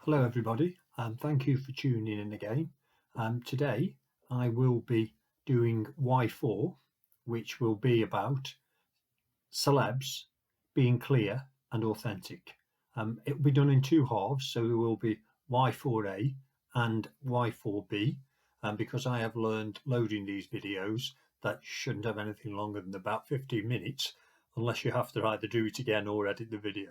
Hello everybody, thank you for tuning in again. Today I will be doing Y4, which will be about celebs being clear and authentic. It will be done in two halves, so there will be Y4a and Y4b, because I have learned loading these videos that shouldn't have anything longer than about 15 minutes unless you have to either do it again or edit the video.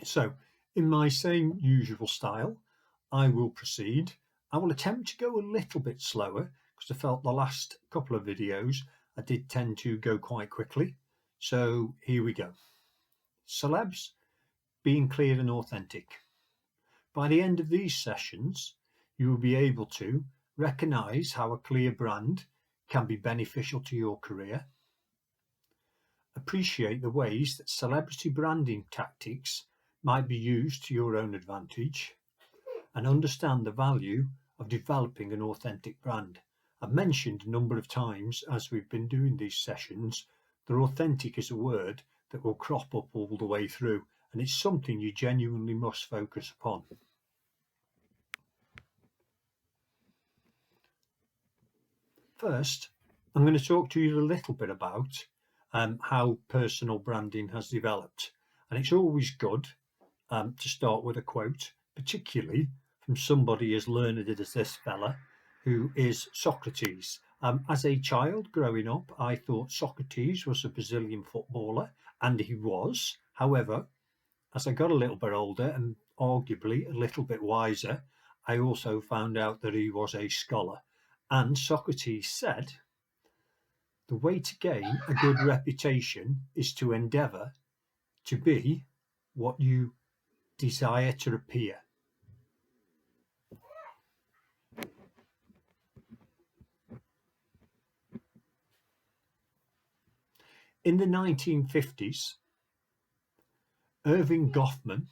So in my same usual style, I will proceed. I will attempt to go a little bit slower because I felt the last couple of videos I did tend to go quite quickly. So here we go. Celebs being clear and authentic. By the end of these sessions, you will be able to recognize how a clear brand can be beneficial to your career, appreciate the ways that celebrity branding tactics might be used to your own advantage, and understand the value of developing an authentic brand. I've mentioned a number of times as we've been doing these sessions that authentic is a word that will crop up all the way through, and it's something you genuinely must focus upon. First, I'm going to talk to you a little bit about how personal branding has developed, and it's always good to start with a quote, particularly from somebody as learned as this fella, who is Socrates. As a child growing up, I thought Socrates was a Brazilian footballer, and he was. However, as I got a little bit older and arguably a little bit wiser, I also found out that he was a scholar. And Socrates said, the way to gain a good reputation is to endeavour to be what you desire to appear. In the 1950s, Irving Goffman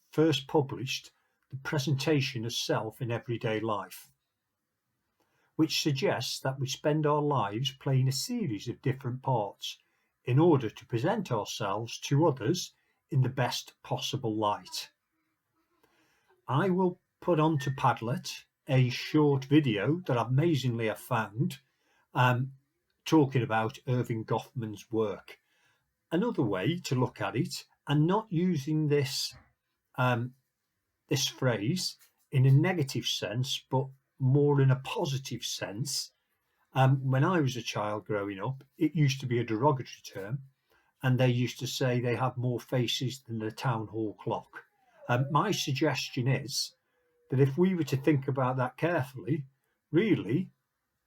first published The Presentation of Self in Everyday Life, which suggests that we spend our lives playing a series of different parts in order to present ourselves to others in the best possible light. I will put onto Padlet a short video that amazingly I found talking about Irving Goffman's work. Another way to look at it, and not using this this phrase in a negative sense, but more in a positive sense. When I was a child growing up, it used to be a derogatory term, and they used to say they have more faces than the town hall clock. My suggestion is that if we were to think about that carefully, really,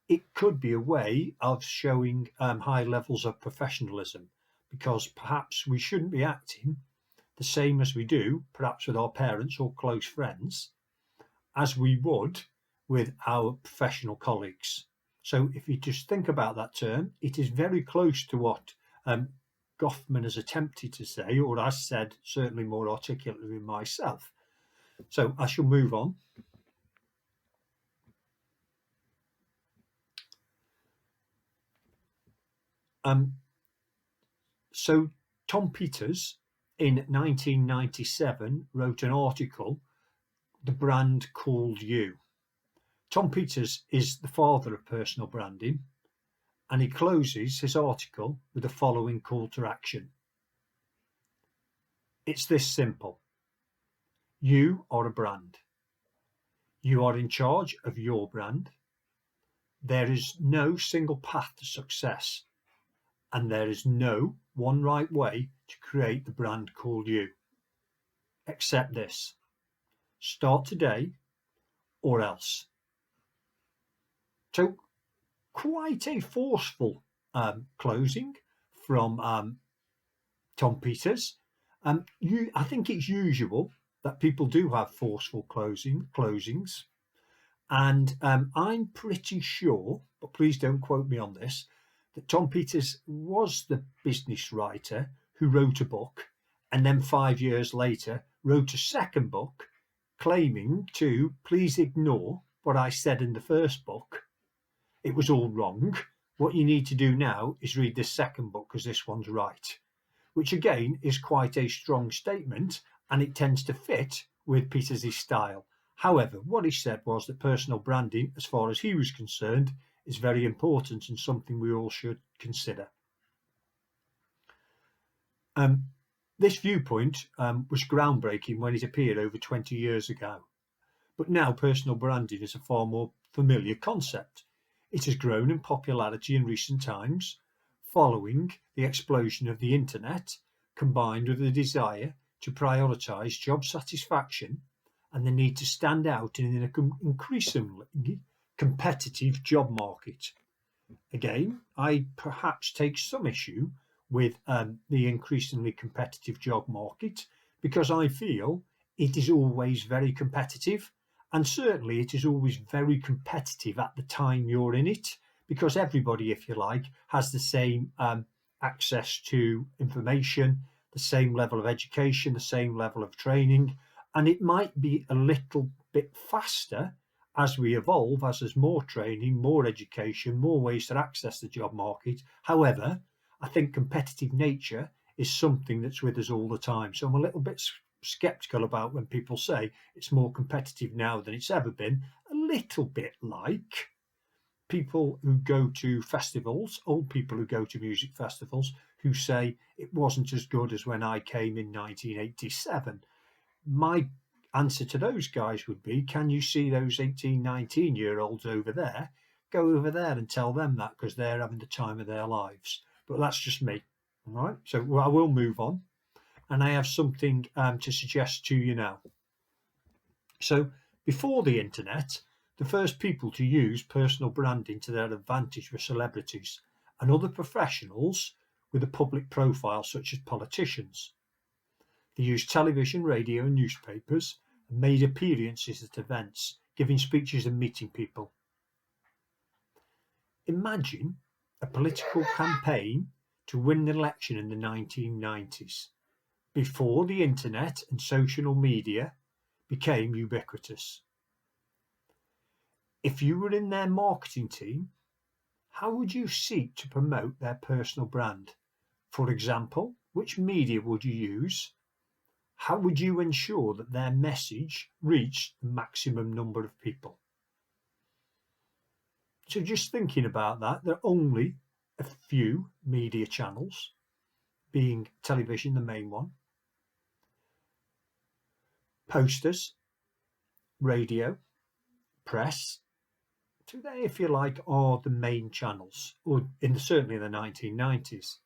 it could be a way of showing high levels of professionalism, because perhaps we shouldn't be acting the same as we do, perhaps with our parents or close friends, as we would with our professional colleagues. So if you just think about that term, it is very close to what Goffman has attempted to say, or has said certainly more articulately than myself. So I shall move on. So Tom Peters in 1997 wrote an article, The Brand Called You. Tom Peters is the father of personal branding, and he closes his article with the following call to action. It's this simple. You are a brand. You are in charge of your brand. There is no single path to success, and there is no one right way to create the brand called you. Accept this. Start today or else. So quite a forceful closing from Tom Peters. I think it's usual that people do have forceful closings, and I'm pretty sure, but please don't quote me on this, that Tom Peters was the business writer who wrote a book and then 5 years later wrote a second book claiming to please ignore what I said in the first book. It was all wrong. What you need to do now is read this second book because this one's right, which again is quite a strong statement, and it tends to fit with Peter's style. However, what he said was that personal branding, as far as he was concerned, is very important and something we all should consider. This viewpoint was groundbreaking when it appeared over 20 years ago, but now personal branding is a far more familiar concept. It has grown in popularity in recent times, following the explosion of the internet, combined with the desire to prioritise job satisfaction and the need to stand out in an increasingly competitive job market. Again, I perhaps take some issue with the increasingly competitive job market, because I feel it is always very competitive, and certainly it is always very competitive at the time you're in it, because everybody, if you like, has the same access to information, the same level of education, the same level of training, and it might be a little bit faster as we evolve, as there's more training, more education, more ways to access the job market. However, I think competitive nature is something that's with us all the time. So I'm a little bit skeptical about when people say it's more competitive now than it's ever been. A little bit like people who go to festivals, old people who go to music festivals, who say it wasn't as good as when I came in 1987. My answer to those guys would be, can you see those 18, 19-year-olds over there? Go over there and tell them that, because they're having the time of their lives. But that's just me. All right. So I will move on. And I have something to suggest to you now. So before the internet, the first people to use personal branding to their advantage were celebrities and other professionals with a public profile, such as politicians. They used television, radio and newspapers and made appearances at events, giving speeches and meeting people. Imagine a political campaign to win an election in the 1990s, before the internet and social media became ubiquitous. If you were in their marketing team, how would you seek to promote their personal brand? For example, which media would you use? How would you ensure that their message reached the maximum number of people? So just thinking about that, there are only a few media channels, being television the main one, posters, radio, press. So they, if you like, are the main channels, or certainly in the 1990s.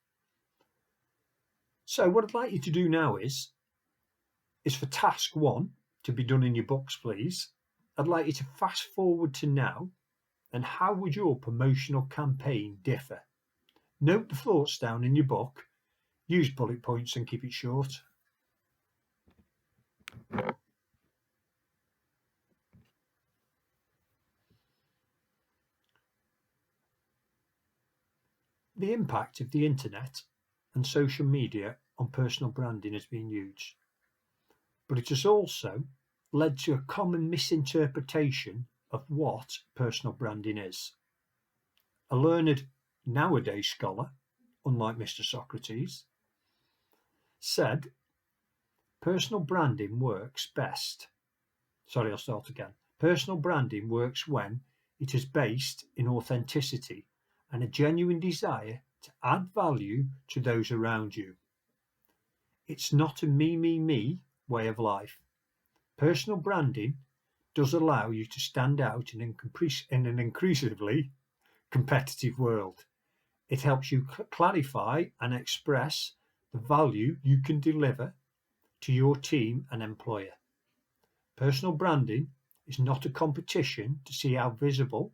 So what I'd like you to do now is for task 1 to be done in your books, please. I'd like you to fast forward to now, and how would your promotional campaign differ? Note the thoughts down in your book, use bullet points and keep it short. The impact of the internet and social media on personal branding has been huge, but it has also led to a common misinterpretation of what personal branding is. A learned nowadays scholar, unlike Mr. Socrates, said personal branding works best. Sorry, I'll start again. Personal branding works when it is based in authenticity and a genuine desire to add value to those around you. It's not a me way of life. Personal branding does allow you to stand out in an increasingly competitive world. It helps you clarify and express the value you can deliver to your team and employer. Personal branding is not a competition to see how visible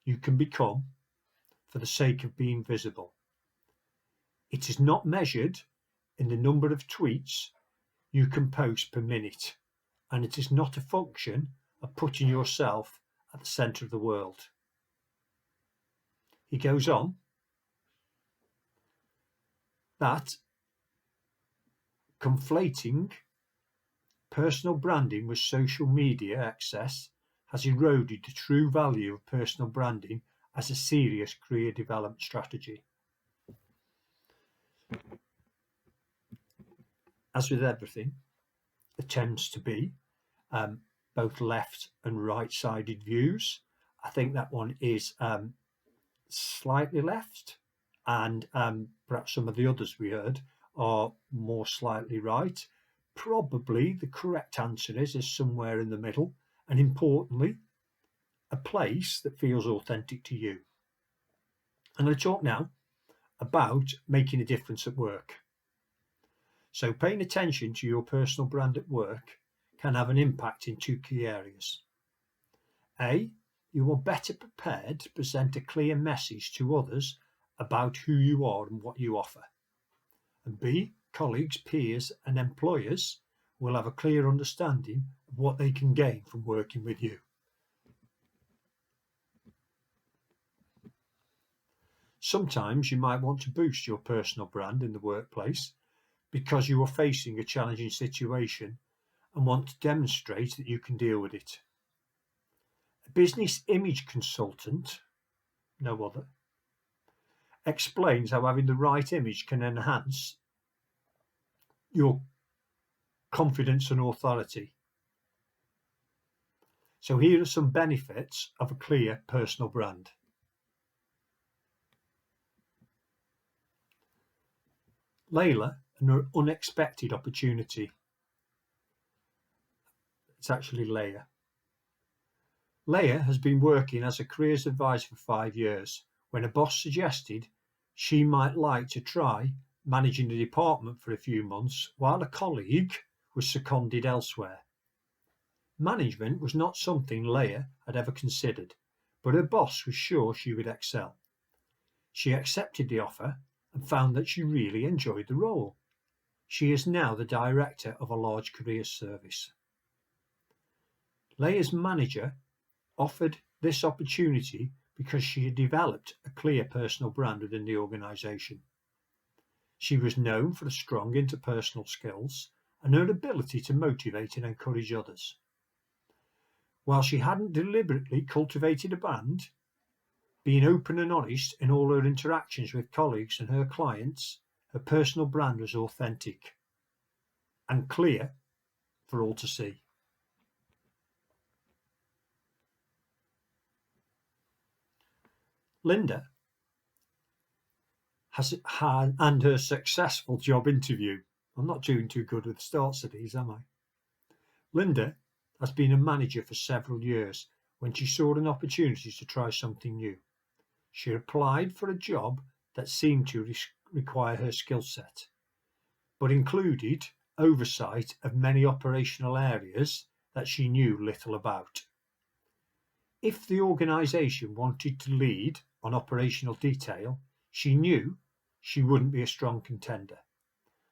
you can become for the sake of being visible. It is not measured in the number of tweets you can post per minute, and it is not a function of putting yourself at the centre of the world. He goes on that conflating personal branding with social media access has eroded the true value of personal branding as a serious career development strategy. As with everything, there tends to be both left and right-sided views. I think that one is slightly left, and perhaps some of the others we heard are more slightly right. Probably the correct answer is somewhere in the middle, and importantly, a place that feels authentic to you. I'm going to talk now about making a difference at work. So paying attention to your personal brand at work can have an impact in two key areas. A, you are better prepared to present a clear message to others about who you are and what you offer. And B, colleagues, peers and employers will have a clear understanding of what they can gain from working with you. Sometimes you might want to boost your personal brand in the workplace because you are facing a challenging situation and want to demonstrate that you can deal with it. A business image consultant, no other, explains how having the right image can enhance your confidence and authority. So here are some benefits of a clear personal brand. Layla, an unexpected opportunity. It's actually Leia. Leia has been working as a careers advisor for 5 years when a boss suggested she might like to try managing the department for a few months while a colleague was seconded elsewhere. Management was not something Leia had ever considered, but her boss was sure she would excel. She accepted the offer and found that she really enjoyed the role. She is now the director of a large careers service. Leia's manager offered this opportunity because she had developed a clear personal brand within the organisation. She was known for strong interpersonal skills and her ability to motivate and encourage others. While she hadn't deliberately cultivated a brand, being open and honest in all her interactions with colleagues and her clients, her personal brand was authentic and clear for all to see. Linda has had and her successful job interview. I'm not doing too good with the starts of these, am I? Linda has been a manager for several years when she saw an opportunity to try something new. She applied for a job that seemed to require her skill set, but included oversight of many operational areas that she knew little about. If the organisation wanted to lead on operational detail, she knew she wouldn't be a strong contender,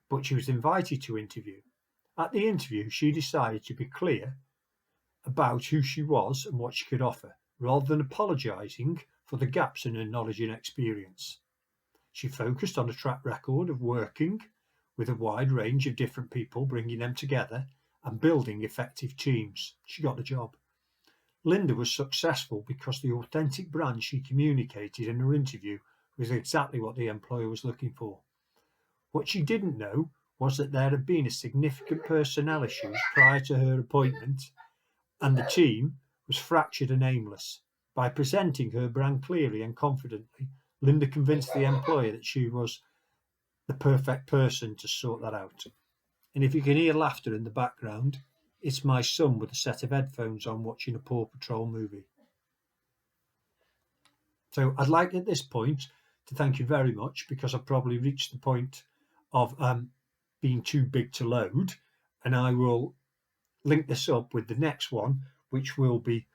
but she was invited to interview. At the interview, she decided to be clear about who she was and what she could offer, rather than apologising for the gaps in her knowledge and experience. She focused on a track record of working with a wide range of different people, bringing them together and building effective teams. She got the job. Linda was successful because the authentic brand she communicated in her interview was exactly what the employer was looking for. What she didn't know was that there had been a significant personnel issue prior to her appointment, and the team was fractured and aimless. By presenting her brand clearly and confidently, Linda convinced the employer that she was the perfect person to sort that out. And if you can hear laughter in the background, it's my son with a set of headphones on watching a Paw Patrol movie. So I'd like at this point to thank you very much, because I've probably reached the point of being too big to load, and I will link this up with the next one, which will be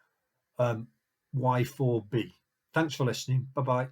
Y4b. Thanks for listening. Bye-bye.